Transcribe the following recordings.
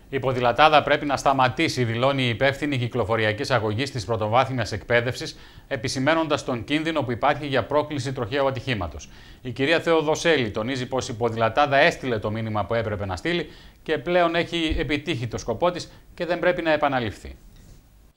Η ποδηλατάδα πρέπει να σταματήσει, δηλώνει η υπεύθυνη κυκλοφοριακής αγωγής της πρωτοβάθμιας εκπαίδευσης, επισημαίνοντας τον κίνδυνο που υπάρχει για πρόκληση τροχαίου ατυχήματος. Η κυρία Θεοδοσέλη τονίζει πως η ποδηλατάδα έστειλε το μήνυμα που έπρεπε να στείλει και πλέον έχει επιτύχει το σκοπό της και δεν πρέπει να επαναληφθεί.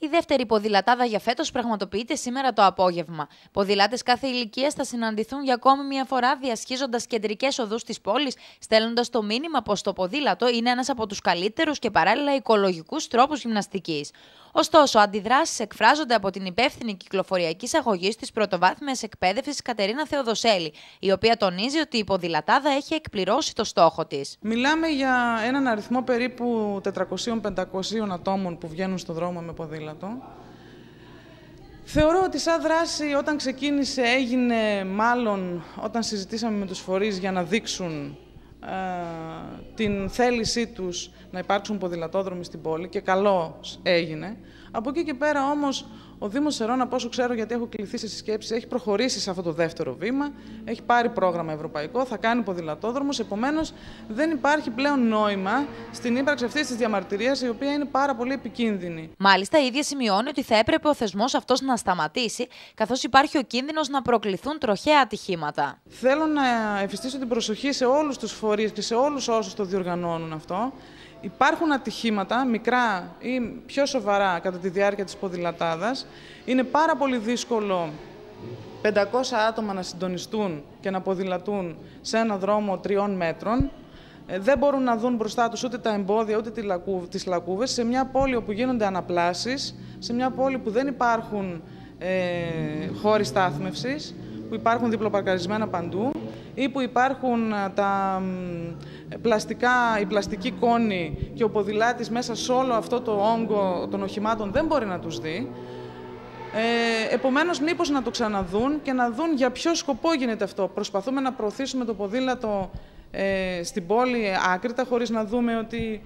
Η δεύτερη ποδηλατάδα για φέτος πραγματοποιείται σήμερα το απόγευμα. Ποδηλάτες κάθε ηλικίας θα συναντηθούν για ακόμη μια φορά διασχίζοντας κεντρικές οδούς της πόλης, στέλνοντας το μήνυμα πως το ποδήλατο είναι ένας από τους καλύτερους και παράλληλα οικολογικούς τρόπους γυμναστικής. Ωστόσο, αντιδράσεις εκφράζονται από την υπεύθυνη κυκλοφοριακής αγωγής της πρωτοβάθμιας εκπαίδευσης Κατερίνα Θεοδοσέλη, η οποία τονίζει ότι η ποδηλατάδα έχει εκπληρώσει το στόχο της. Μιλάμε για έναν αριθμό περίπου 400-500 ατόμων που βγαίνουν στον δρόμο με ποδήλατο. Θεωρώ ότι σαν δράση όταν ξεκίνησε έγινε μάλλον όταν συζητήσαμε με τους φορείς για να δείξουν την θέλησή τους να υπάρξουν ποδηλατόδρομοι στην πόλη και καλώς έγινε. Από εκεί και πέρα όμως ο Δήμος Σερών, από όσο ξέρω γιατί έχω κληθεί σε συσκέψεις, έχει προχωρήσει σε αυτό το δεύτερο βήμα, έχει πάρει πρόγραμμα ευρωπαϊκό, θα κάνει ποδηλατόδρομους, επομένως δεν υπάρχει πλέον νόημα στην ύπαρξη αυτής της διαμαρτυρίας, η οποία είναι πάρα πολύ επικίνδυνη. Μάλιστα, η ίδια σημειώνει ότι θα έπρεπε ο θεσμός αυτός να σταματήσει, καθώς υπάρχει ο κίνδυνος να προκληθούν τροχαία ατυχήματα. Θέλω να εφιστήσω την προσοχή σε όλους τους φορείς και σε όλους όσους το διοργανώνουν αυτό. Υπάρχουν ατυχήματα, μικρά ή πιο σοβαρά, κατά τη διάρκεια της ποδηλατάδας. Είναι πάρα πολύ δύσκολο 500 άτομα να συντονιστούν και να ποδηλατούν σε ένα δρόμο 3 μέτρων. Δεν μπορούν να δουν μπροστά τους ούτε τα εμπόδια, ούτε τις λακκούβες. Σε μια πόλη όπου γίνονται αναπλάσεις, σε μια πόλη που δεν υπάρχουν χώροι στάθμευσης, που υπάρχουν διπλοπαρκαρισμένα παντού ή που υπάρχουν η πλαστική κόνη και ο ποδηλάτης μέσα σε όλο αυτό το όγκο των οχημάτων δεν μπορεί να τους δει. Επομένως, μήπως να το ξαναδούν και να δουν για ποιο σκοπό γίνεται αυτό. Προσπαθούμε να προωθήσουμε το ποδήλατο στην πόλη άκρητα, χωρίς να δούμε ότι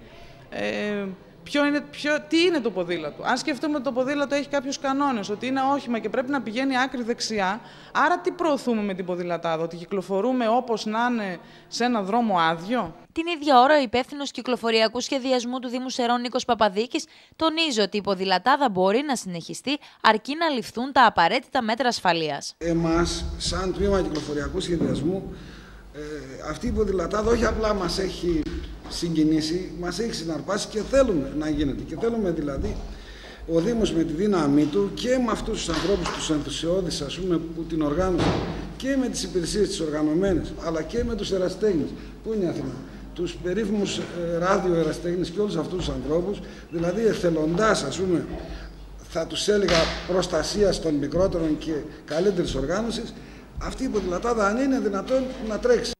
τι είναι το ποδήλατο. Αν σκεφτούμε ότι το ποδήλατο έχει κάποιους κανόνες, ότι είναι όχημα και πρέπει να πηγαίνει άκρη δεξιά, άρα τι προωθούμε με την ποδηλατάδα, ότι κυκλοφορούμε όπως να είναι σε ένα δρόμο άδειο. Την ίδια ώρα, ο υπεύθυνος κυκλοφοριακού σχεδιασμού του Δήμου Σερών, Νίκος Παπαδίκης, τονίζει ότι η ποδηλατάδα μπορεί να συνεχιστεί αρκεί να ληφθούν τα απαραίτητα μέτρα ασφαλείας. Εμάς, σαν τμήμα κυκλοφοριακού σχεδιασμού, αυτή η ποδηλατάδα όχι απλά μας έχει συγκινήσει, μας έχει συναρπάσει και θέλουμε να γίνεται. Και θέλουμε δηλαδή ο Δήμος με τη δύναμή του και με αυτούς τους ανθρώπους, τους ενθουσιώδεις, ας πούμε, που την οργάνωσαν και με τις υπηρεσίες τις οργανωμένες, αλλά και με τους ερασιτέχνες. Πού είναι η Αθήνα? Τους περίφημους ράδιο ερασιτέχνες και όλους αυτούς τους ανθρώπους, δηλαδή εθελοντάς, ας πούμε, θα τους έλεγα προστασίας των μικρότερων και καλύτερης οργάνωσης, αυτή η ποδηλατάδα, αν είναι δυνατόν, να τρέξει.